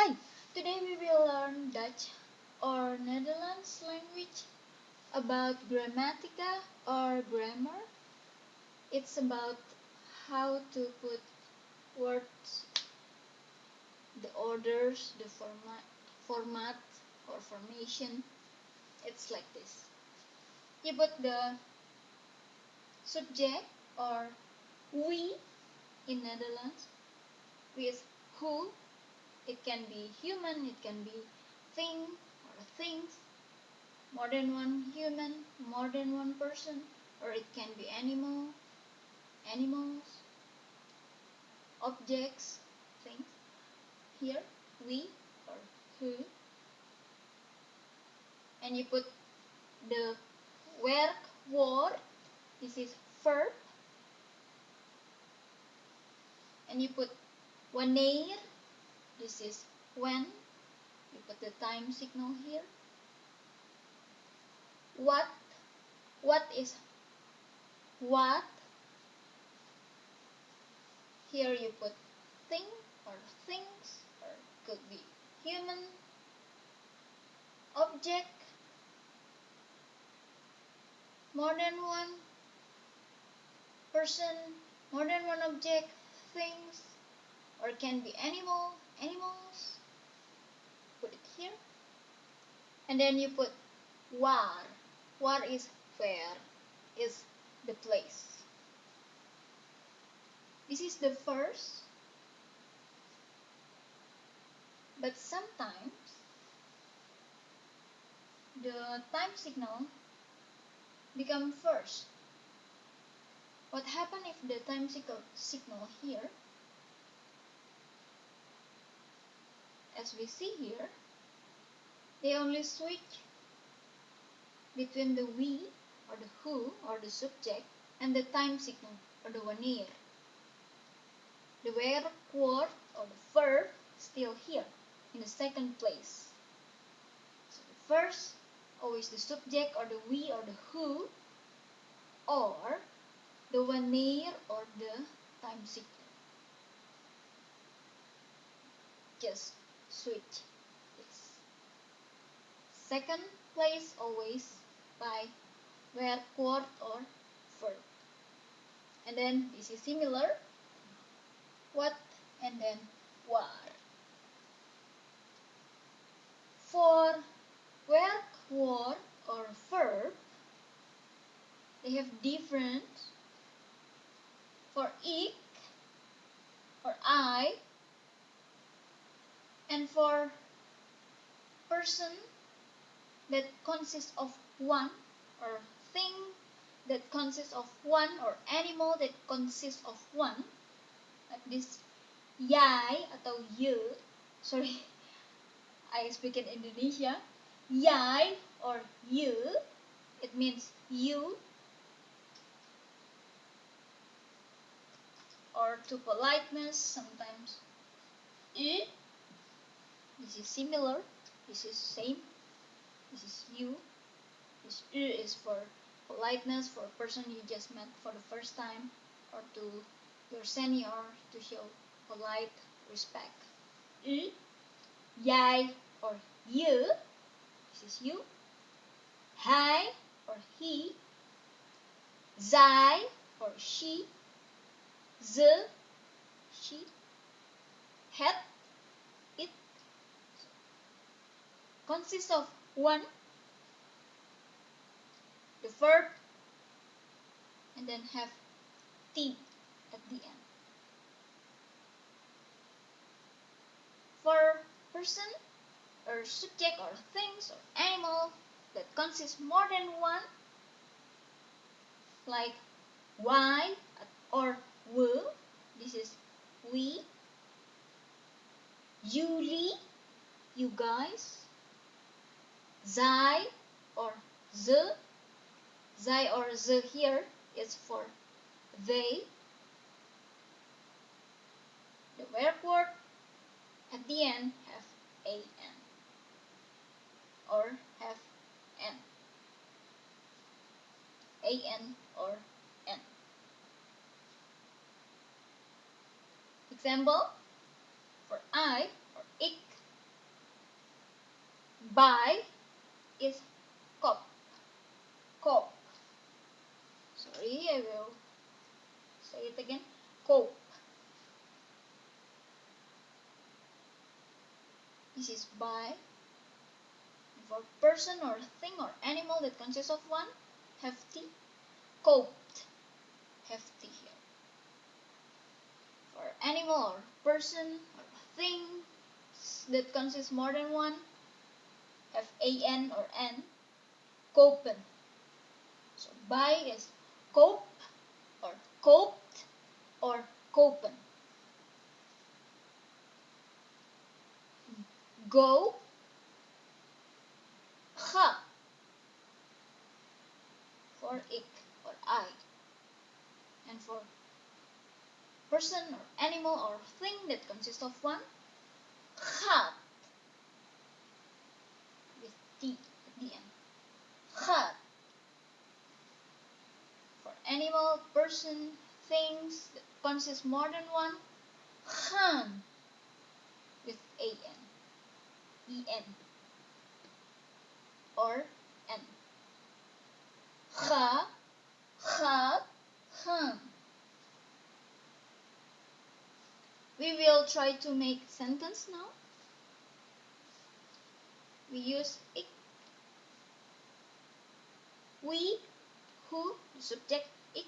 Hi, today we will learn Dutch or Netherlands language about Gramatika or grammar. It's about how to put words, the orders, the format or formation. It's like this. You put the subject or we in Netherlands with who. It can be human, it can be thing or things, more than one human, more than one person, or it can be animals, objects, things. Here, we or who. And you put the werkwoord, this is verb. And you put wanneer, this is when. You put the time signal here. What is what. Here you put thing or things, or could be human, object, more than one person, more than one object, things, or it can be animals. Put it here. And then you put waar. Waar is where, is the place. This is the first, but sometimes the time signal become first. What happens if the time signal here, as we see here, they only switch between the we or the who or the subject and the time signal or the wanneer. The werkwoord or the verb still here in the second place. So the first, always the subject or the we or the who, or the wanneer or the time signal. Just switch this. Second place always by werkwoord or verb. And then this is similar. What and then waar. For werkwoord or verb, they have different. For ik or I, and for person that consists of one, or thing that consists of one, or animal that consists of one, like this jij atau je, sorry, I speak in Indonesia. Jij or you, it means you, or to politeness sometimes. U, this is similar, this is same, this is you. This u is for politeness, for a person you just met for the first time, or to your senior, to show polite respect. U, jij or you, this is you. Hij or he, zij or she, ze, she, het, it. Consists of one, the verb, and then have t at the end. For person or subject or things or animal that consists more than one, like why or we, this is we, jullie, you guys, zij or ze, zij or ze here is for they. The werkwoord at the end have an or have n, an or n. Example, for I or ik, by is kop. Kop. Sorry, I will say it again. Kop. This is by. For person or thing or animal that consists of one, hefty. Coped. Hefty here. For animal or person or thing that consists more than one, F-A-N or N, kopen. So by is koop or koopt or kopen. Go, ga, for ik or I. And for person or animal or thing that consists of one, gaat, with T at the end. Gaat. For animal, person, things that consist more than one, gaan, with A-N, E-N, or N. Ga, gaat, gaan. We will try to make sentence now. We use ik. We, who, the subject, ik.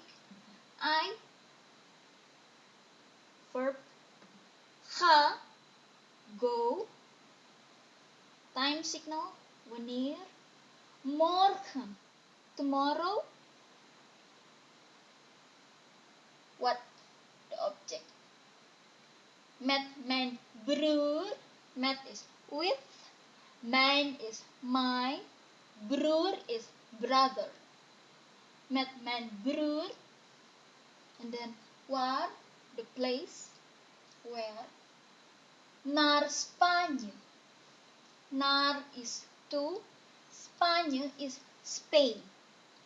I, verb. Ga, go. Time signal, wanneer. Morgen, tomorrow. What, the object. Met mijn broer. Met is with. Mijn is my. Broer is brother. Met mijn broer. And then waar, the place. Where. Naar Spanje. Naar is to. Spanje is Spain.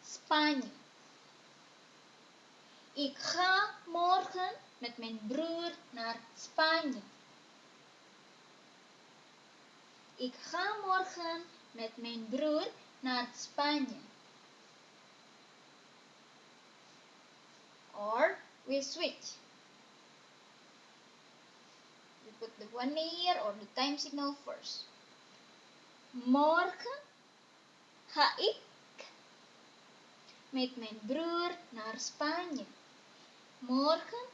Spanje. Ik ga morgen met mijn broer naar Spanje. Ik ga morgen met mijn broer naar Spanje. Or we switch. We put the wanneer or the time signal first. Morgen ga ik met mijn broer naar Spanje. Morgen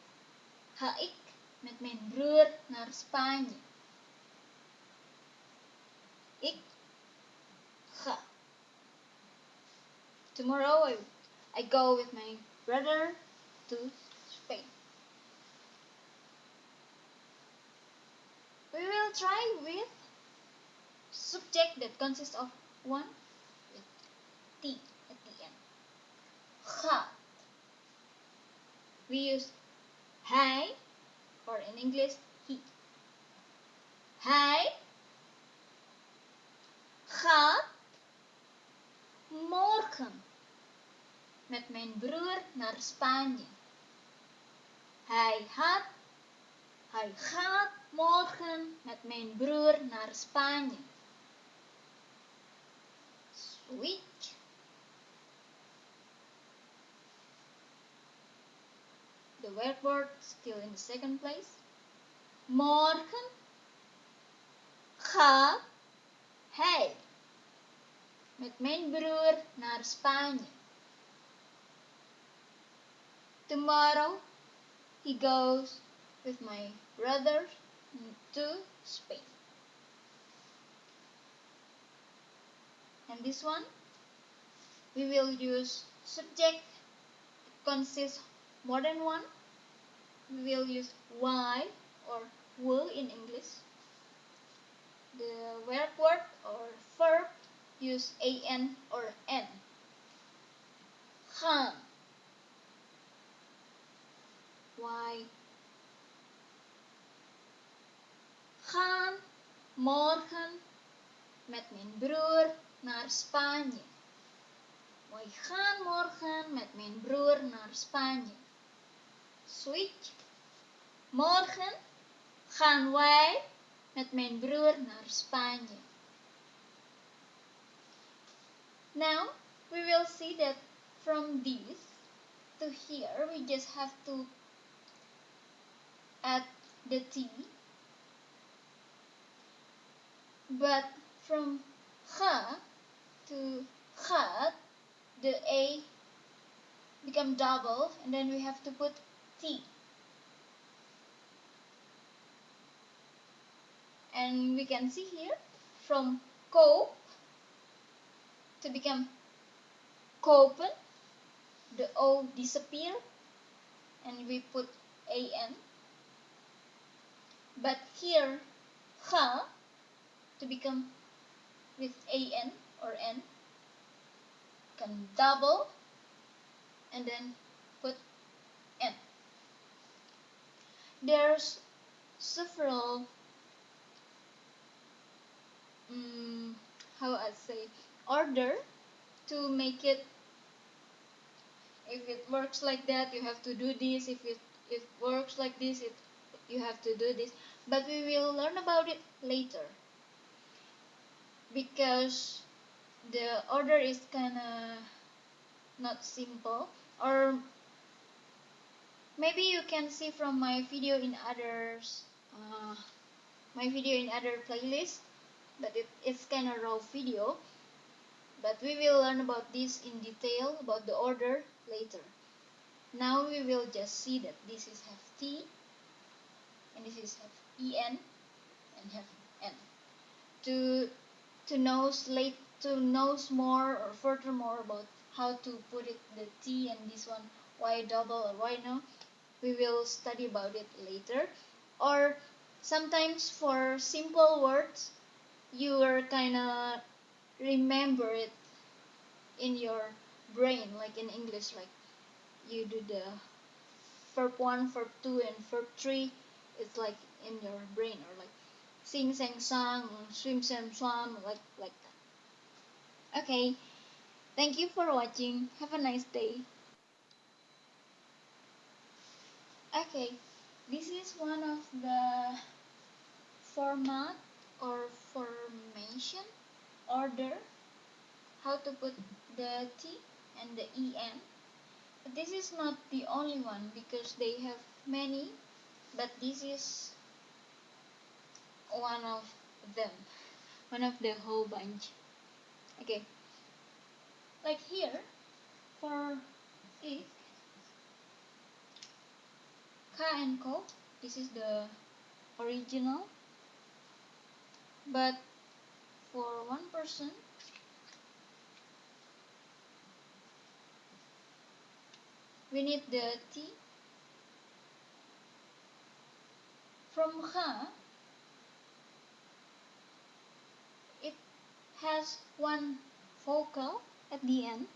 ga ik met mijn broer naar Spanje. Ik ga. Tomorrow I go with my brother to Spain. We will try with subject that consists of one with T at the end. Gaat. We use hij, or in English, he. Hij gaat morgen met mijn broer naar Spanje. Hij gaat morgen met mijn broer naar Spanje. Switch. The werkwoord still in the second place. Morgen gaat hij met mijn broer naar Spanje. Tomorrow he goes with my brother to Spain. And this one, we will use subject consists more than one. We will use y or will in English. The werkwoord or verb use an or n. Gaan. Y. Gaan morgen met mijn broer naar Spanje. Wij gaan morgen met mijn broer naar Spanje. Switch. Morgen gaan wij met mijn broer naar Spanje. Now we will see that from this to here we just have to add the T, but from ha to hat the A become double, and then we have to put T. And we can see here from cope to become copen, the O disappear and we put AN. But here ha to become with AN or N can double and then put N. There's several how I say order to make it. If it works like that, you have to do this. If it works like this, you have to do this. But we will learn about it later because the order is kinda not simple. Or maybe you can see from my video in others, my video in other playlists, but it's kinda raw video. But we will learn about this in detail about the order later. Now we will just see that this is have T and this is have EN and have N. To knows more or furthermore about how to put it the T and this one why double or why no, we will study about it later. Or sometimes for simple words you are kinda remember it in your brain, like in English, like you do the verb 1, verb 2 and verb 3, it's like in your brain, or like sing sang song, swim swam swam, like that. Okay, thank you for watching, have a nice day. Okay, this is one of the format or formation order how to put the T and the EN. But this is not the only one because they have many, but this is one of them, one of the whole bunch. Okay, like here for it, ka and ko, this is the original, but for one person we need the T. From ha, it has one vocal at the end,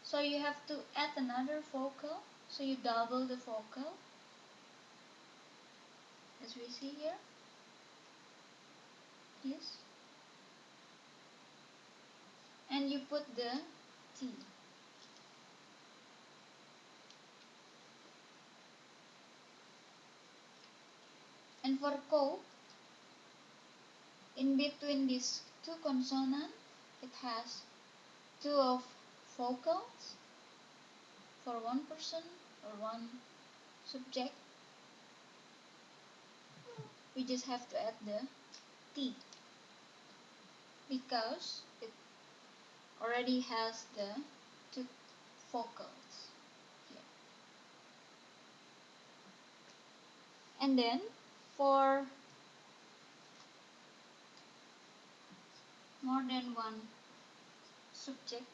so you have to add another vocal, so you double the vocal, as we see here, yes, and you put the T. And for ko, in between these two consonants, it has two of vocals for one person or one subject. We just have to add the T because it already has the two vocals here. And then for more than one subject,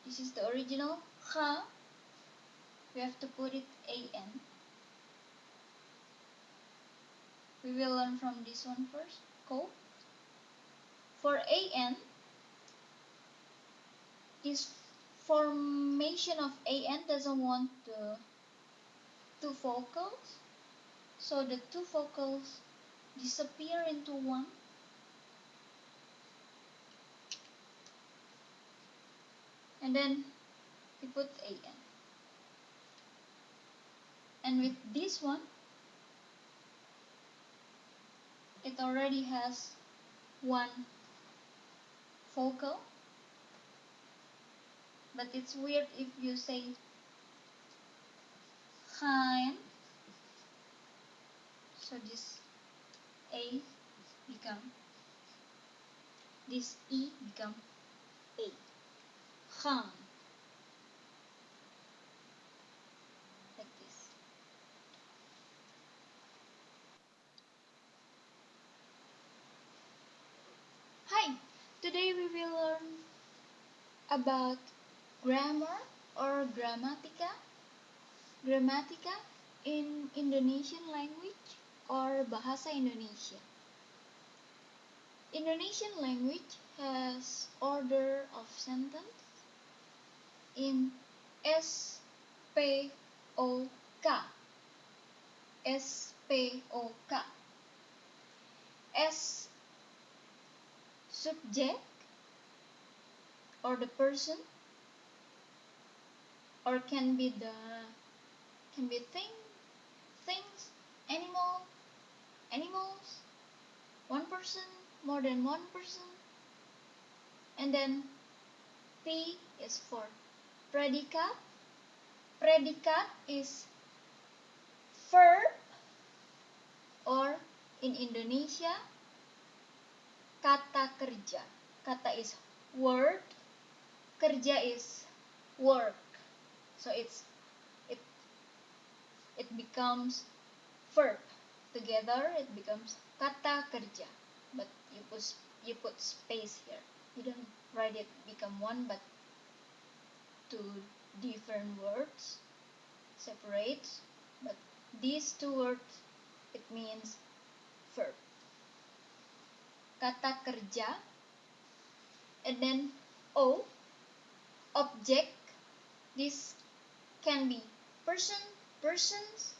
this is the original ha, we have to put it AN. We will learn from this one first, ko. For AN, this formation of AN doesn't want the two vocals, so the two vocals disappear into one, and then we put AN. And with this one, it already has one vocal. But it's weird if you say gaan. So this A become, this E become A. Gaan. Like this. Hi! Today we will learn about grammar or gramatika. Gramatika in Indonesian language or Bahasa Indonesia. Indonesian language has order of sentence in SPOK. SPOK. S subject or the person, or can be things, animals, one person, more than one person. And then P is for predicate. Predicate is verb, or in Indonesia kata kerja. Kata is word, kerja is work. So it becomes verb. Together it becomes kata kerja. But you put space here. You don't write it become one, but two different words separate. But these two words, it means verb. Kata kerja. And then O, object. This can be persons,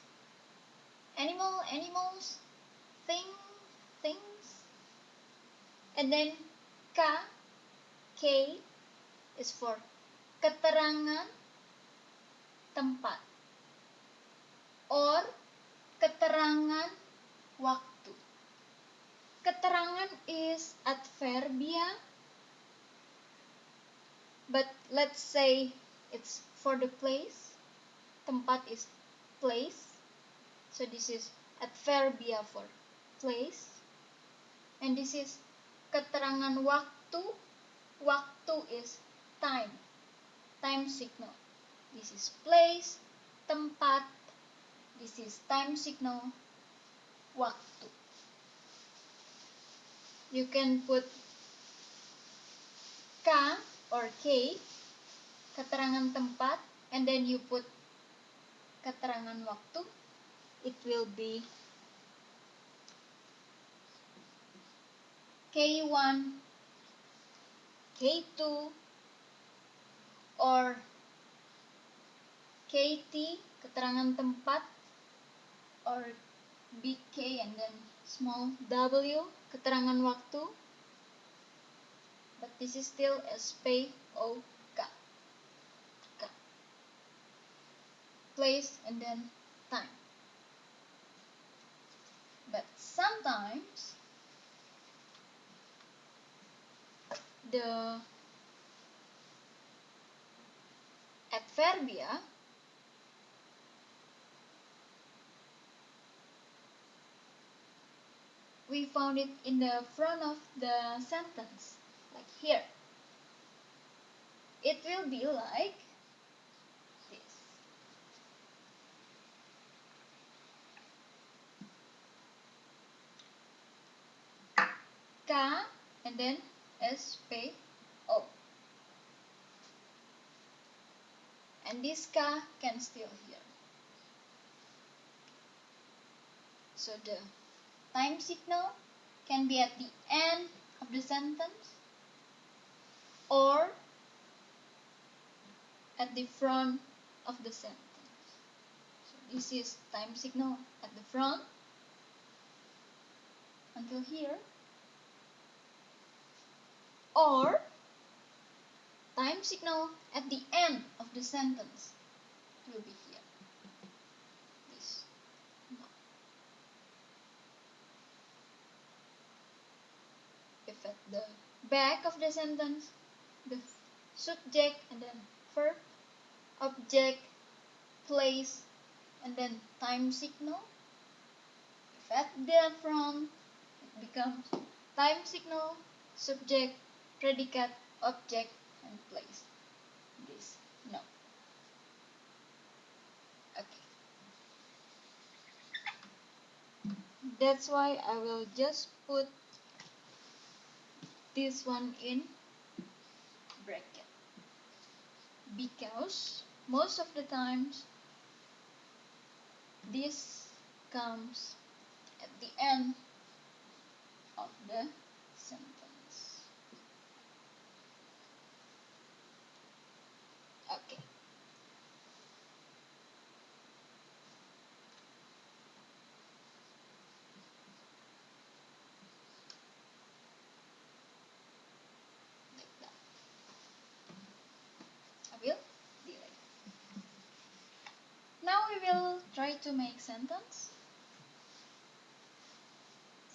animals, things. And then K is for keterangan tempat or keterangan waktu. Keterangan is adverbia, but let's say it's for the place. Tempat is place. So this is adverbia for place. And this is keterangan waktu. Waktu is time. Time signal. This is place, tempat. This is time signal, waktu. You can put K or K, keterangan tempat, and then you put keterangan waktu. It will be K1, K2, or KT, keterangan tempat, or big K and then small W, keterangan waktu. But this is still SPOK. Place and then time. But sometimes the adverbia we found it in the front of the sentence, like here. It will be like this. K and then SPO. And this K can still hear. So the time signal can be at the end of the sentence or at the front of the sentence. So this is time signal at the front until here, or time signal at the end of the sentence. It will be here. This. No. If at the back of the sentence, the subject and then verb, object, place, and then time signal. If at the front, it becomes time signal, subject, predicate, object, and place. This, no. Okay. That's why I will just put this one in bracket. Because most of the times this comes at the end of the sentence. Okay. Like that. I will delete. Now we will try to make sentence.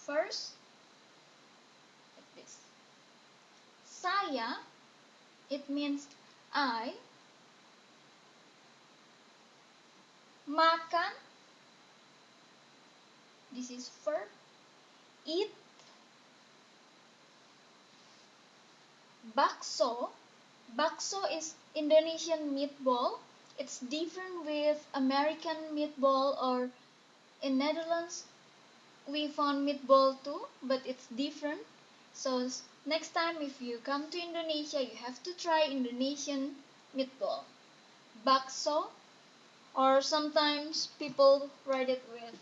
First, like this. Saya, it means I. Makan, this is verb. Eat. Bakso. Bakso is Indonesian meatball. It's different with American meatball, or in Netherlands we found meatball too, but it's different. So next time if you come to Indonesia, you have to try Indonesian meatball. Bakso, or sometimes people write it with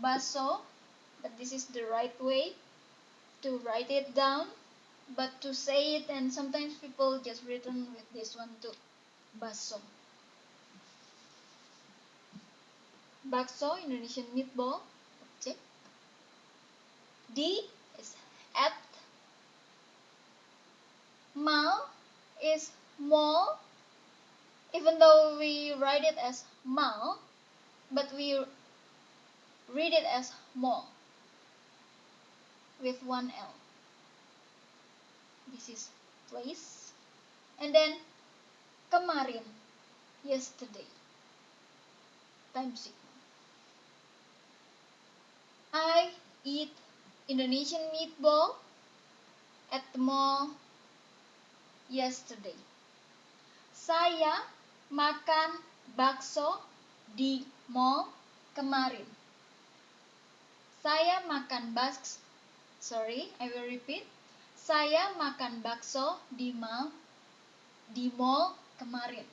baso, but this is the right way to write it down. But to say it, and sometimes people just written with this one too, baso. Bakso, Indonesian meatball, object. D is at. Mal is mall, even though we write it as mal, but we read it as mall with one L. This is place. And then kemarin, yesterday, time signal. I eat Indonesian meatball at the mall yesterday. Saya makan bakso di mall kemarin. Saya makan I will repeat. Saya makan bakso di mall kemarin.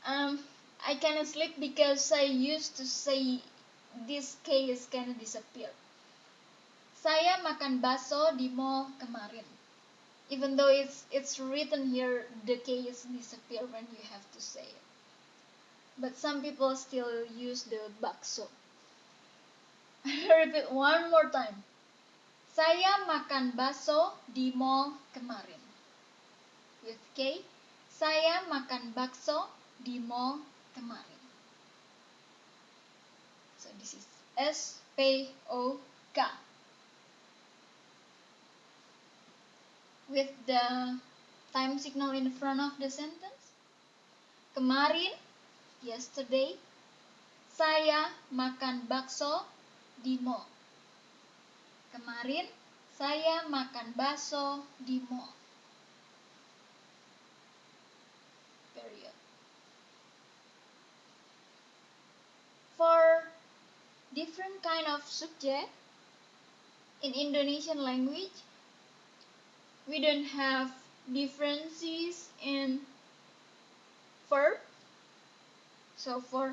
I cannot sleep because I used to say this case can disappear. Saya makan bakso di mall kemarin. Even though it's written here, the case disappear when you have to say it. But some people still use the bakso. I repeat one more time. Saya makan bakso di mall kemarin. With K. Saya makan bakso di mall kemarin. So this is SPOK. With the time signal in front of the sentence. Kemarin, yesterday. Saya makan bakso di mall. Kemarin saya makan bakso di mall. Period. For different kind of subject in Indonesian language, we don't have differences in verb. So for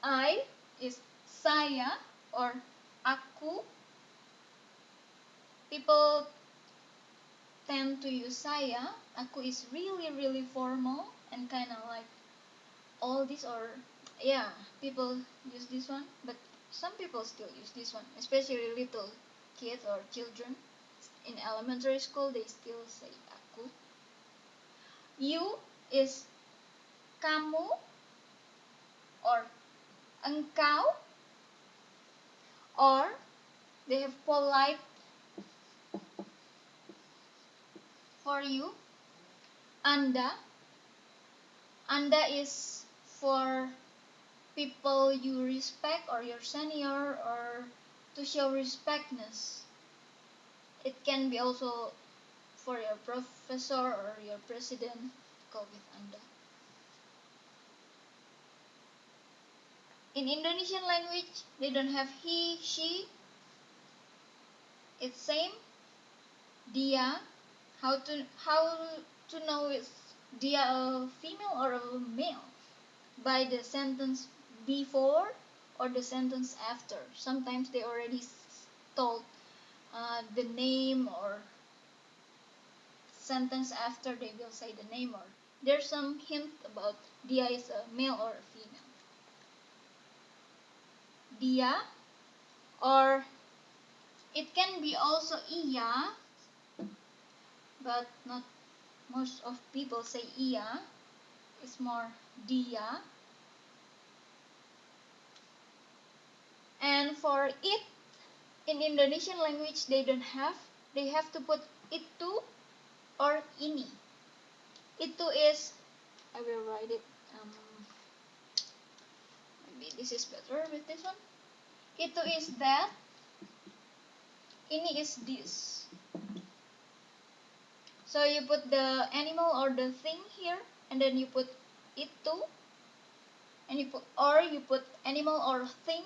I is saya or aku. People tend to use saya. Aku is really formal and kind of like all this, or yeah, people use this one, but some people still use this one, especially little kids or children in elementary school. They still say aku. You is kamu or engkau, or they have polite for you. Anda. Anda is for people you respect or your senior or to show respectness. It can be also for your professor or your president. Go with Anda. In Indonesian language, they don't have he, she. It's same. Dia. How to know is dia a female or a male? By the sentence before or the sentence after. Sometimes they already told the name, or sentence after they will say the name, or there's some hint about dia is a male or a female. Dia, or it can be also iya, but not most of people say iya. It's more dia. And for it, in Indonesian language they don't have. They have to put itu or ini. Itu is, I will write it. Maybe this is better with this one. Itu is that. Ini is this. So you put the animal or the thing here, and then you put itu, and you put animal or thing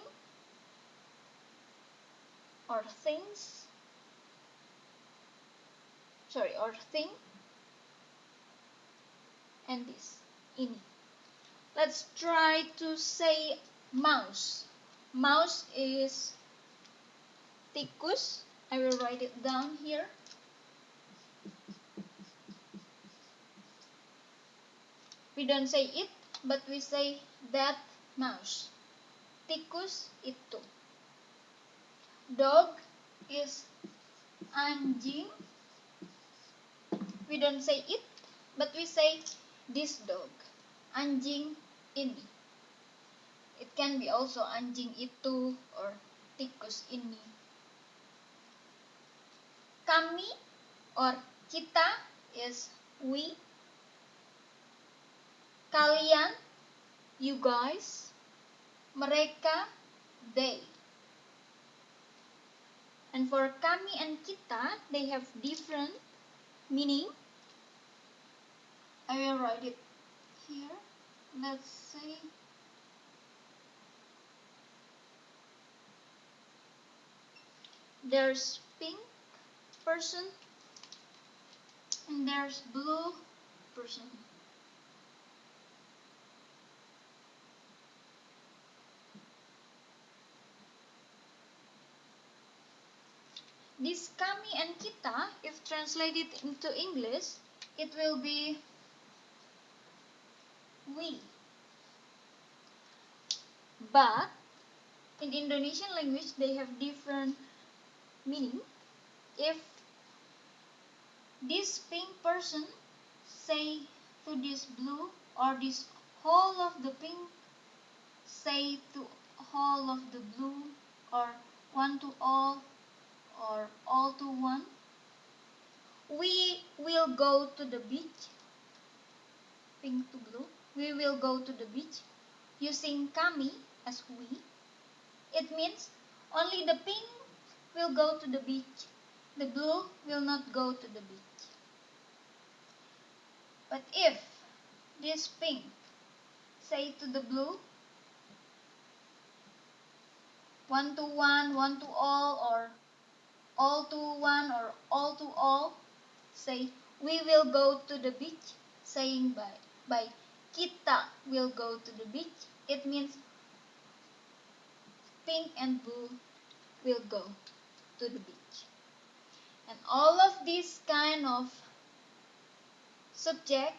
or things. Sorry, or thing, and this ini. Let's try to say mouse. Mouse is tikus. I will write it down here. We don't say it, but we say that mouse. Tikus itu. Dog is anjing. We don't say it, but we say this dog. Anjing ini. It can be also anjing itu or tikus ini. Kami or kita is we. Kalian, you guys. Mereka, they. And for kami and kita, they have different meaning. I will write it here. Let's say there's pink person and there's blue person. This kami and kita, if translated into English, it will be we. But in Indonesian language, they have different meaning. If this pink person say to this blue, or this whole of the pink say to whole of the blue, or one to all, or all to one, we will go to the beach. Pink to blue. We will go to the beach using kami as we. It means only the pink will go to the beach. The blue will not go to the beach. But if this pink say to the blue, one to one, one to all, or all to one, or all to all, say we will go to the beach, saying by kita will go to the beach, it means pink and blue will go to the beach. And all of these kind of subject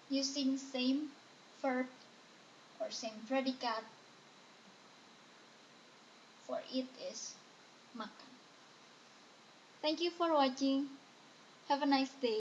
using same verb or same predicate for it is makan. Thank you for watching. Have a nice day.